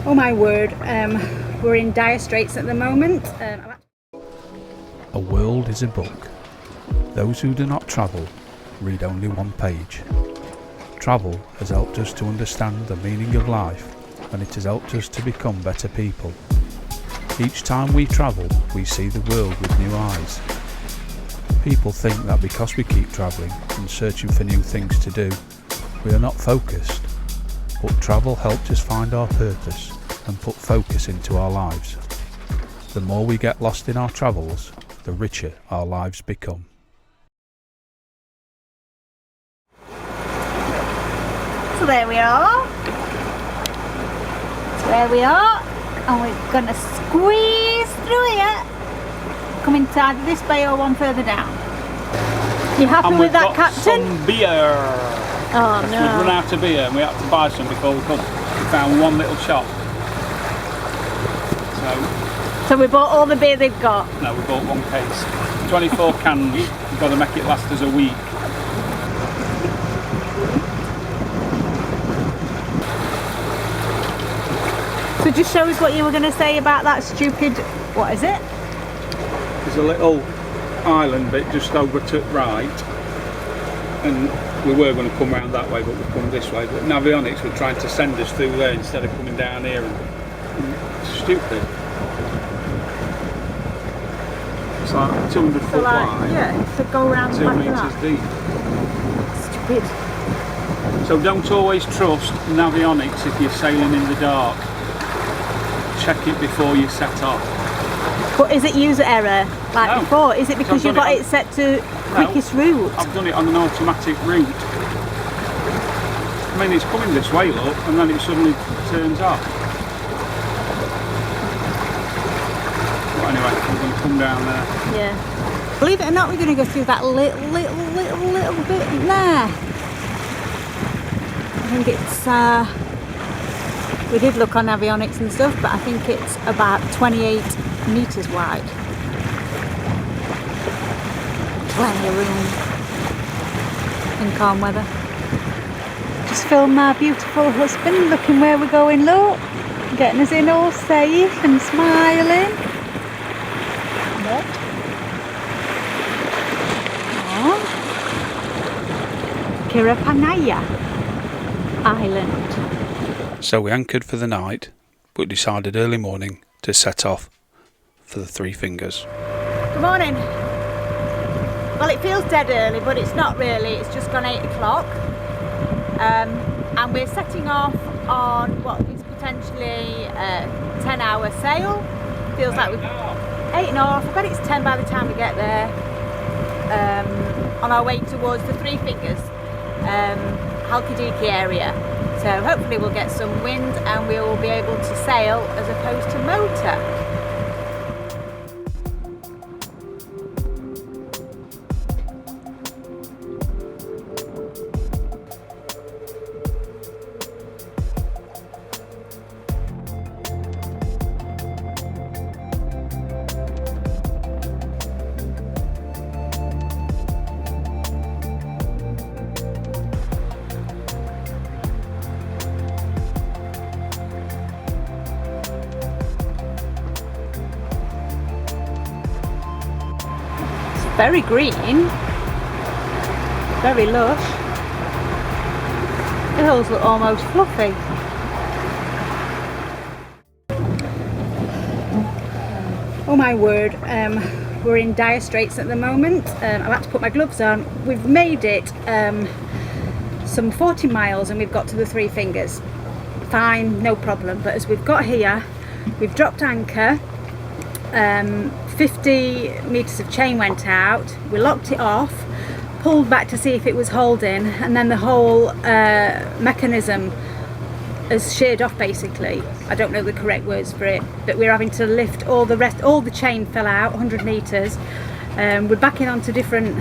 Oh my word, we're in dire straits at the moment. A world is a book. Those who do not travel read only one page. Travel has helped us to understand the meaning of life, and it has helped us to become better people. Each time we travel, we see the world with new eyes. People think that because we keep travelling and searching for new things to do, we are not focused. But travel helped us find our purpose and put focus into our lives. The more we get lost in our travels, the richer our lives become. So there we are. That's where we are. And we're going to squeeze through here. Come inside of this bay or one further down. You happy with that, Captain? Some beer. Oh no. We'd run out of beer and we had to buy some before we could. We found one little shop. So we bought all the beer they've got? No, we bought one case. 24 cans. We've got to make it last us a week. So just show us what you were going to say about that stupid, what is it? There's a little island bit just over to right, and we were going to come round that way, but we've come this way. But Navionics were trying to send us through there instead of coming down here, and it's stupid. It's like 200 foot wide. Yeah, to go around 2 metres deep. Stupid. So don't always trust Navionics if you're sailing in the dark. Check it before you set off. But is it user error like No. before? Is it because you've got it set to quickest route? I've done it on an automatic route. I mean, it's coming this way, look, and then it suddenly turns off. But anyway, I'm going to come down there. Yeah. Believe it or not, we're going to go through that little bit there. I think it's, we did look on Navionics and stuff, but I think it's about 28 metres wide. Plenty of room in calm weather. Just film my beautiful husband looking where we're going, look. Getting us in all safe and smiling. Look. Oh. Kirapanaya Island. So we anchored for the night, but decided early morning to set off for the Three Fingers. Good morning. Well, it feels dead early, but it's not really. It's just gone 8 o'clock. And we're setting off on what is potentially a 10-hour sail. Feels like we've 8.5. I bet it's 10 by the time we get there. On our way towards the Three Fingers, Halkidiki area. So hopefully we'll get some wind and we will be able to sail as opposed to motor. Very green, very lush. The hills look almost fluffy. Oh my word, we're in dire straits at the moment. I've had to put my gloves on. We've made it some 40 miles and we've got to the Three Fingers. Fine, no problem, but as we've got here, we've dropped anchor. 50 metres of chain went out, we locked it off, pulled back to see if it was holding, and then the whole mechanism has sheared off basically. I don't know the correct words for it, but we're having to lift all the chain fell out 100 metres. We're backing onto different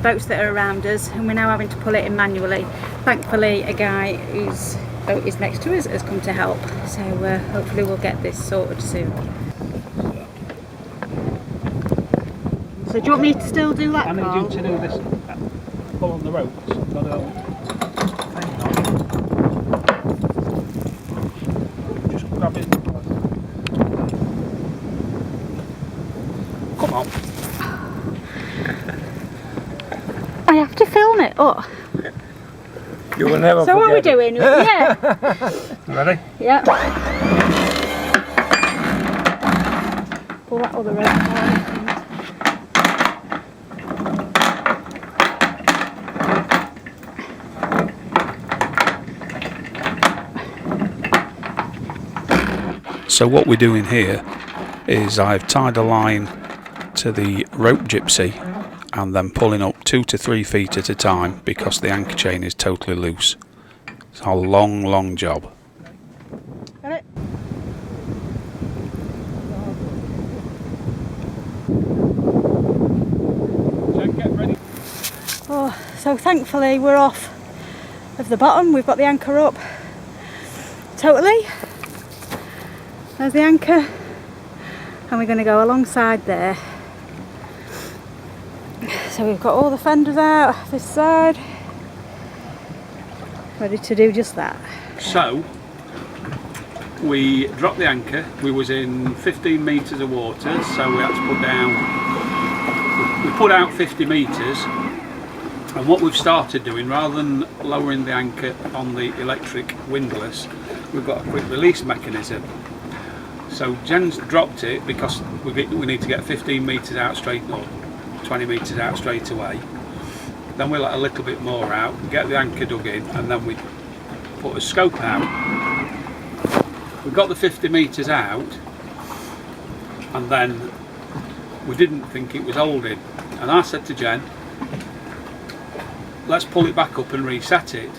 boats that are around us and we're now having to pull it in manually. Thankfully a guy whose boat is next to us has come to help, so hopefully we'll get this sorted soon. So do you want me to still do that, I need Carl? you to do this. Pull on the ropes. Oh, You will never so what are we forget it. doing? Yeah. Ready? Yeah. Pull that other rope out. So what we're doing here is I've tied a line to the rope gypsy and then pulling up 2 to 3 feet at a time because the anchor chain is totally loose. It's a long job. Got it? Get ready. Oh, so thankfully we're off of the bottom. We've got the anchor up totally. There's the anchor, and we're going to go alongside there. So we've got all the fenders out this side, ready to do just that. So we dropped the anchor. We was in 15 metres of water, so we had to put down. We put out 50 metres, and what we've started doing, rather than lowering the anchor on the electric windlass, we've got a quick release mechanism. So Jen's dropped it because we need to get 15 metres out straight, or 20 metres out straight away. Then we let a little bit more out, get the anchor dug in, and then we put a scope out. We got the 50 metres out, and then we didn't think it was holding. And I said to Jen, let's pull it back up and reset it.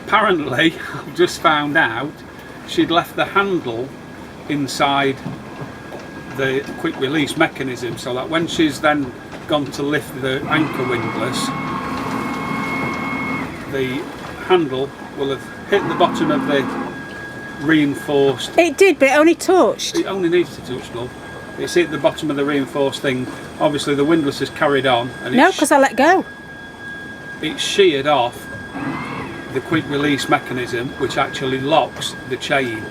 Apparently, I've just found out she'd left the handle inside the quick release mechanism, so that when she's then gone to lift the anchor windlass, the handle will have hit the bottom of the reinforced. It did, but it only touched. It only needs to touch, love. It's hit the bottom of the reinforced thing. Obviously the windlass has carried on, and No, because I let go. it's sheared off the quick release mechanism, which actually locks the chain.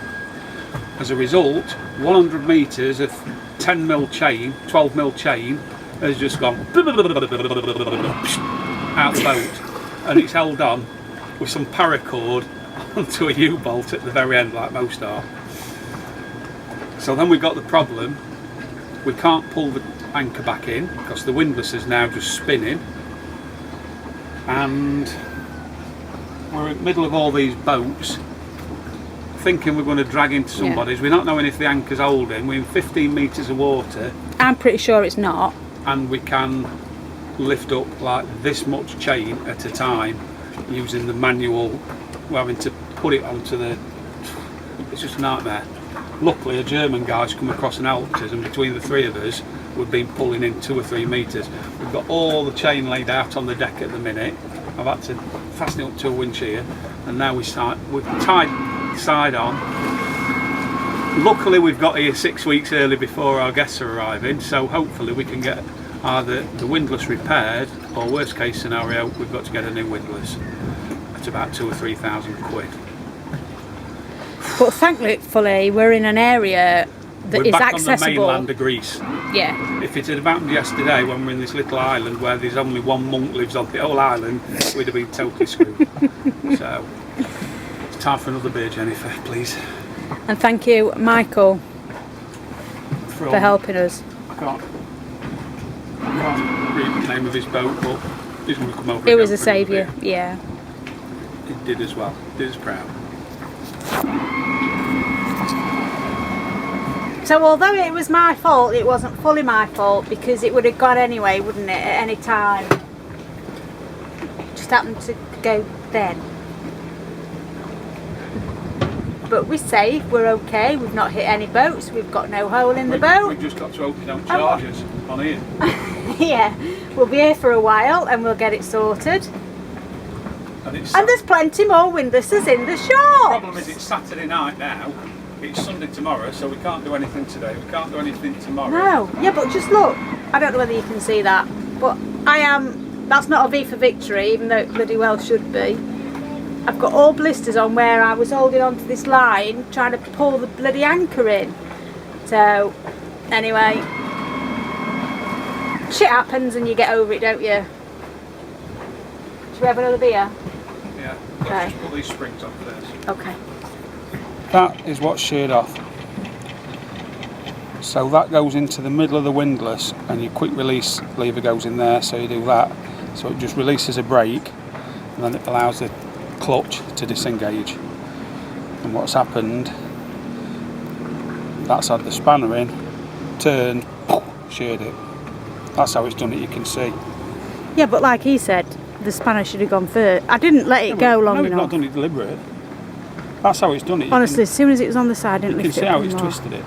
As a result, 100 metres of 10mm chain, 12mm chain has just gone out the boat, and it's held on with some paracord onto a U-bolt at the very end, like most are. So then we've got the problem, we can't pull the anchor back in because the windlass is now just spinning, and we're in the middle of all these boats thinking we're going to drag into somebody's. We're not knowing if the anchor's holding. We're in 15 metres of water. I'm pretty sure it's not. And we can lift up like this much chain at a time using the manual. We're having to put it onto the... It's just a nightmare. Luckily a German guy's come across and helped us, and between the three of us we've been pulling in 2 or 3 metres. We've got all the chain laid out on the deck at the minute. I've had to fasten it up to a winch here, and now we've tied the side on. Luckily we've got here 6 weeks early before our guests are arriving, so hopefully we can get either the windlass repaired, or worst case scenario we've got to get a new windlass. It's about 2,000 or 3,000 quid. But thankfully we're in an area that we're is back accessible. on the mainland of Greece. Yeah. If it had happened yesterday when we're in this little island where there's only one monk lives on the whole island, we'd have been totally screwed. So it's time for another beer, Jennifer, please. And thank you, Michael, for helping us. I can't read the name of his boat, but he's going to come over. It was a saviour, yeah. It did as well. Did us proud. So although it was my fault, it wasn't fully my fault, because it would have gone anyway, wouldn't it, at any time. It just happened to go then. But we're safe, we're okay, we've not hit any boats, we've got no hole in the boat. We've just got to open up charges on here. Yeah, we'll be here for a while and we'll get it sorted. And there's plenty more windlasses in the shop. The problem is it's Saturday night now. It's Sunday tomorrow, so we can't do anything today. We can't do anything tomorrow. No, yeah, but just look. I don't know whether you can see that, but that's not a V for victory, even though it bloody well should be. I've got all blisters on where I was holding onto this line, trying to pull the bloody anchor in. So, anyway, shit happens and you get over it, don't you? Should we have another beer? Yeah, Okay. let's just put these springs on first. Okay. That is what's sheared off. So that goes into the middle of the windlass, and your quick release lever goes in there, so you do that. So it just releases a brake, and then it allows the clutch to disengage. And what's happened, that's had the spanner in, turned, sheared it. That's how it's done it, you can see. Yeah, but like he said, the spanner should have gone first. I didn't let it go long no, it's enough. not done it deliberate. That's how it's done it. Honestly, as soon as it was on the side, I didn't You can lift it see up how it's anymore. twisted it.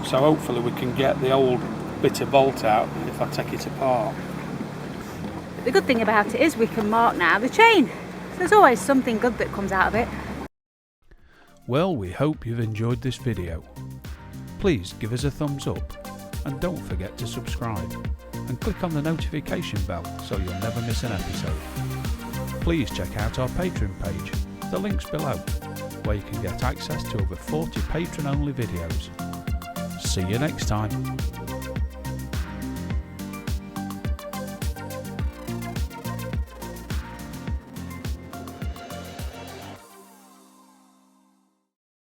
So hopefully we can get the old bit of bolt out if I take it apart. The good thing about it is we can mark now the chain. There's always something good that comes out of it. Well, we hope you've enjoyed this video. Please give us a thumbs up and don't forget to subscribe and click on the notification bell so you'll never miss an episode. Please check out our Patreon page, the link's below, where you can get access to over 40 patron only videos. See you next time.